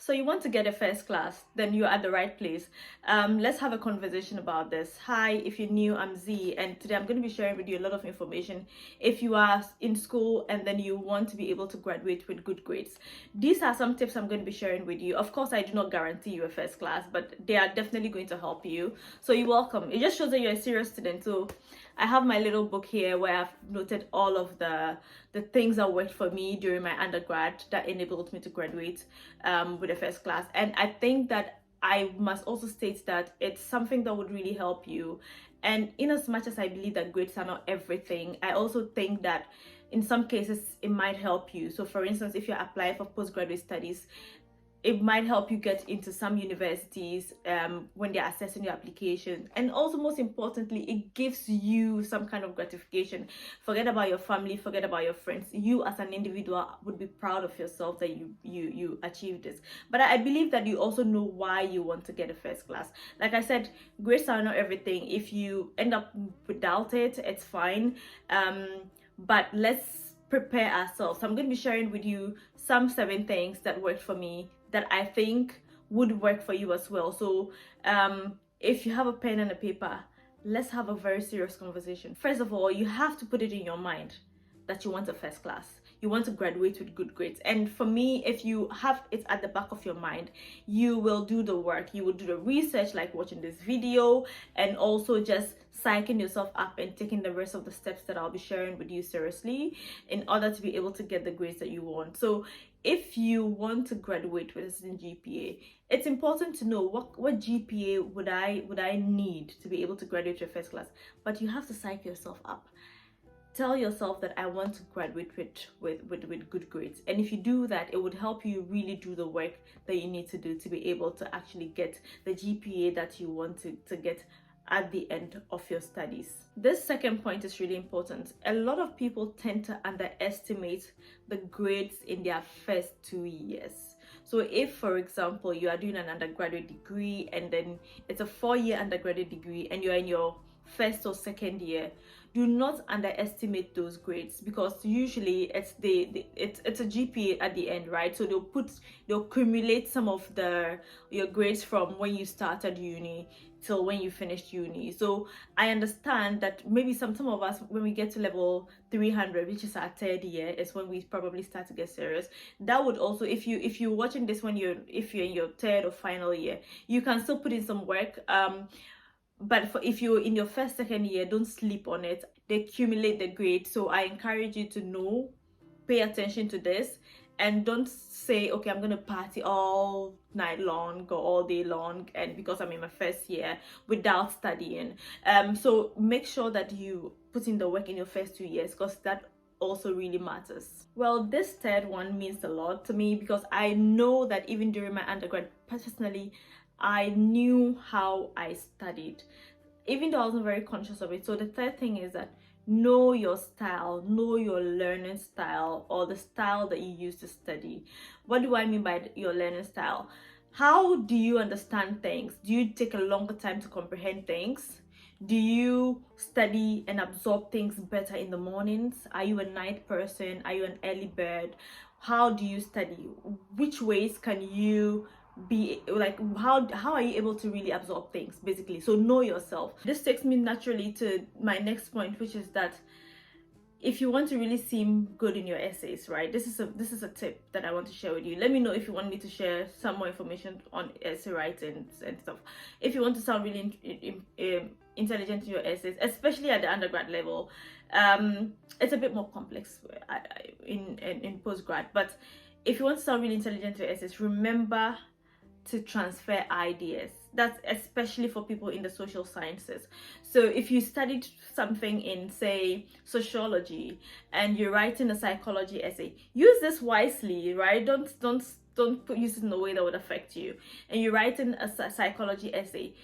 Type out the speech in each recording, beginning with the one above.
So you want to get a first class, then you're at the right place. Let's have a conversation about this. Hi, if you're new, I'm Z, and today I'm going to be sharing with you a lot of information if you are in school and then you want to be able to graduate with good grades. These are some tips I'm going to be sharing with you. Of course, I do not guarantee you a first class, but they are definitely going to help you. So you're welcome. It just shows that you're a serious student. So I have my little book here where I've noted all of the things that worked for me during my undergrad that enabled me to graduate with a first class. And I think that I must also state that it's something that would really help you. And in as much as I believe that grades are not everything, I also think that in some cases it might help you. So for instance, if you're applying for postgraduate studies, it might help you get into some universities when they're assessing your application. And also, most importantly, it gives you some kind of gratification. Forget about your family, forget about your friends. You as an individual would be proud of yourself that you achieved this. But I believe that you also know why you want to get a first class. Like I said, grades are not everything. If you end up without it, it's fine. But let's prepare ourselves. So I'm going to be sharing with you some 7 things that worked for me that I think would work for you as well. So if you have a pen and a paper, let's have a very serious conversation. First of all, you have to put it in your mind that you want a first class. You want to graduate with good grades. And for me, if you have it at the back of your mind, you will do the work. You will do the research, like watching this video, and also just psyching yourself up and taking the rest of the steps that I'll be sharing with you seriously in order to be able to get the grades that you want. So if you want to graduate with a certain GPA, it's important to know what GPA would I need to be able to graduate to a first class. But you have to psych yourself up. Tell yourself that I want to graduate with good grades. And if you do that, it would help you really do the work that you need to do to be able to actually get the GPA that you want to get at the end of your studies. This second point is really important. A lot of people tend to underestimate the grades in their first 2 years. So if, for example, you are doing an undergraduate degree and then it's a 4-year undergraduate degree and you're in your first or second year, do not underestimate those grades, because usually it's a GPA at the end, right? So they'll accumulate some of your grades from when you started uni till when you finished uni. So I understand that maybe some of us, when we get to level 300, which is our 3rd year, is when we probably start to get serious. That would also, if you're watching this if you're in your 3rd or final year, you can still put in some work. But if you're in your first, second year, don't sleep on it. They accumulate the grade. So I encourage you to pay attention to this, and don't say, okay, I'm going to party all night long or all day long, and because I'm in my first year, without studying. So make sure that you put in the work in your first 2 years, because that also really matters. Well, this third one means a lot to me, because I know that even during my undergrad, personally, I knew how I studied, even though I wasn't very conscious of it. So the third thing is that know your style, know your learning style, or the style that you use to study. What do I mean by your learning style? How do you understand things? Do you take a longer time to comprehend things? Do you study and absorb things better in the mornings? Are you a night person? Are you an early bird? How do you study? Which ways can you be like, how are you able to really absorb things, basically? So know yourself. This takes me naturally to my next point, which is that if you want to really seem good in your essays, right, this is a tip that I want to share with you. Let me know if you want me to share some more information on essay writing and stuff. If you want to sound really intelligent in your essays, especially at the undergrad level, it's a bit more complex in postgrad, but if you want to sound really intelligent in your essays, remember to transfer ideas. That's especially for people in the social sciences. So if you studied something in, say, sociology, and you're writing a psychology essay, use this wisely, right? Don't use it in a way that would affect you. And you're writing a psychology essay,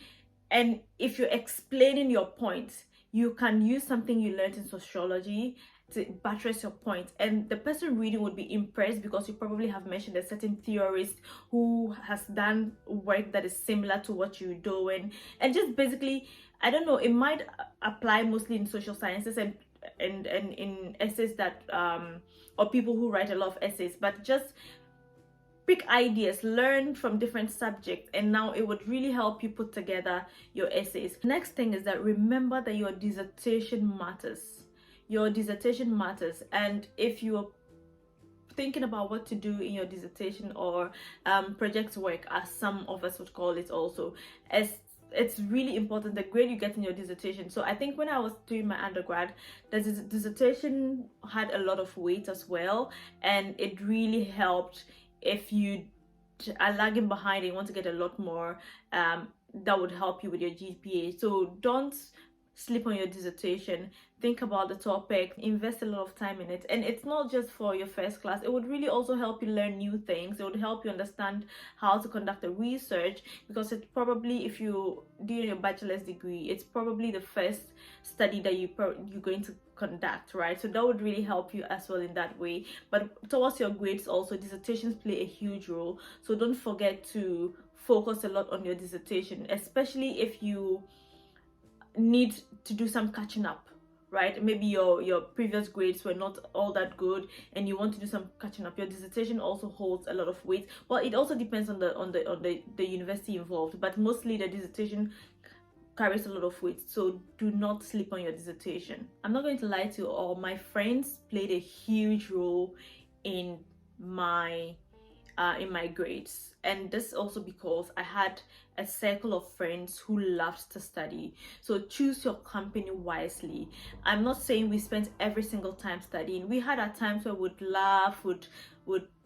and if you're explaining your point, you can use something you learned in sociology to buttress your point, and the person reading would be impressed because you probably have mentioned a certain theorist who has done work that is similar to what you're doing. And just basically, I don't know, it might apply mostly in social sciences and in essays that or people who write a lot of essays, but just pick ideas, learn from different subjects, and now it would really help you put together your essays. Next thing is that remember that your dissertation matters. Your dissertation matters, and if you're thinking about what to do in your dissertation or project work, as some of us would call it also, as it's really important the grade you get in your dissertation. So I think when I was doing my undergrad, the dissertation had a lot of weight as well, and it really helped if you are lagging behind and you want to get a lot more. That would help you with your GPA. So don't sleep on your dissertation. Think about the topic, invest a lot of time in it. And it's not just for your first class, it would really also help you learn new things. It would help you understand how to conduct a research, because it's probably, if you do your bachelor's degree, it's probably the first study that you're going to conduct, right? So that would really help you as well in that way. But towards your grades also, dissertations play a huge role, so don't forget to focus a lot on your dissertation, especially if you need to do some catching up, right? Maybe your previous grades were not all that good and you want to do some catching up. Your dissertation also holds a lot of weight. Well, it also depends on the university involved, but mostly the dissertation carries a lot of weight, so do not sleep on your dissertation. I'm not going to lie to you all, my friends played a huge role in my grades, and this also because I had a circle of friends who loved to study. So choose your company wisely. I'm not saying we spent every single time studying. We had our times where we'd laugh, would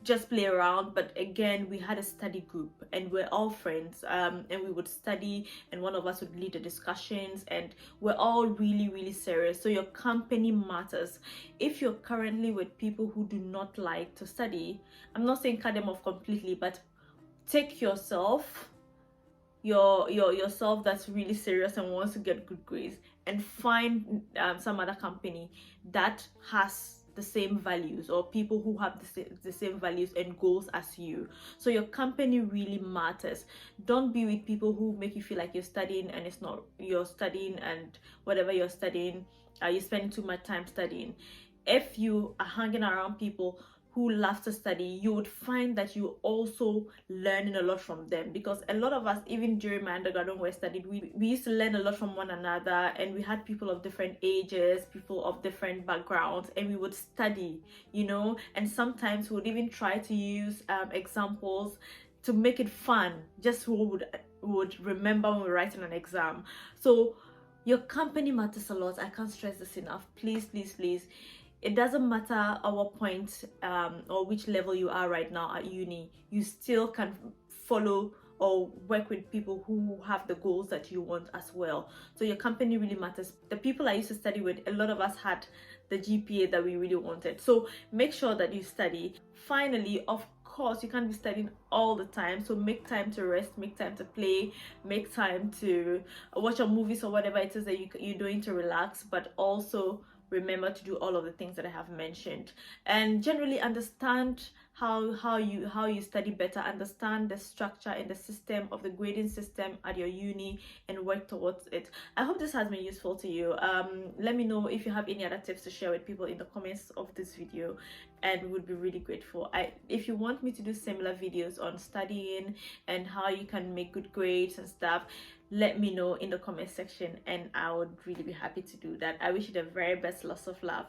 just play around, but again, we had a study group and we're all friends, and we would study, and one of us would lead the discussions, and we're all really serious. So your company matters. If you're currently with people who do not like to study, I'm not saying cut them off completely, but take yourself, yourself that's really serious and wants to get good grades, and find some other company that has the same values, or people who have the same values and goals as you. So your company really matters. Don't be with people who make you feel like you're studying and it's not, you're studying, and whatever you're studying, you're spending too much time studying. If you are hanging around people who love to study, you would find that you also learning a lot from them, because a lot of us, even during my undergrad when we studied, we used to learn a lot from one another, and we had people of different ages, people of different backgrounds, and we would study, you know, and sometimes we would even try to use examples to make it fun, just who would remember when we're writing an exam. So your company matters a lot. I can't stress this enough. Please, it doesn't matter at what point or which level you are right now at uni, you still can follow or work with people who have the goals that you want as well. So your company really matters. The people I used to study with, a lot of us had the GPA that we really wanted. So make sure that you study. Finally, of course, you can't be studying all the time, so make time to rest, make time to play, make time to watch your movies or whatever it is that you're doing to relax, but also remember to do all of the things that I have mentioned, and generally understand how you study better, understand the structure and the system of the grading system at your uni, and work towards it. I hope this has been useful to you. Let me know if you have any other tips to share with people in the comments of this video, and would be really grateful. If you want me to do similar videos on studying and how you can make good grades and stuff, let me know in the comment section, and I would really be happy to do that. I wish you the very best. Lots of love.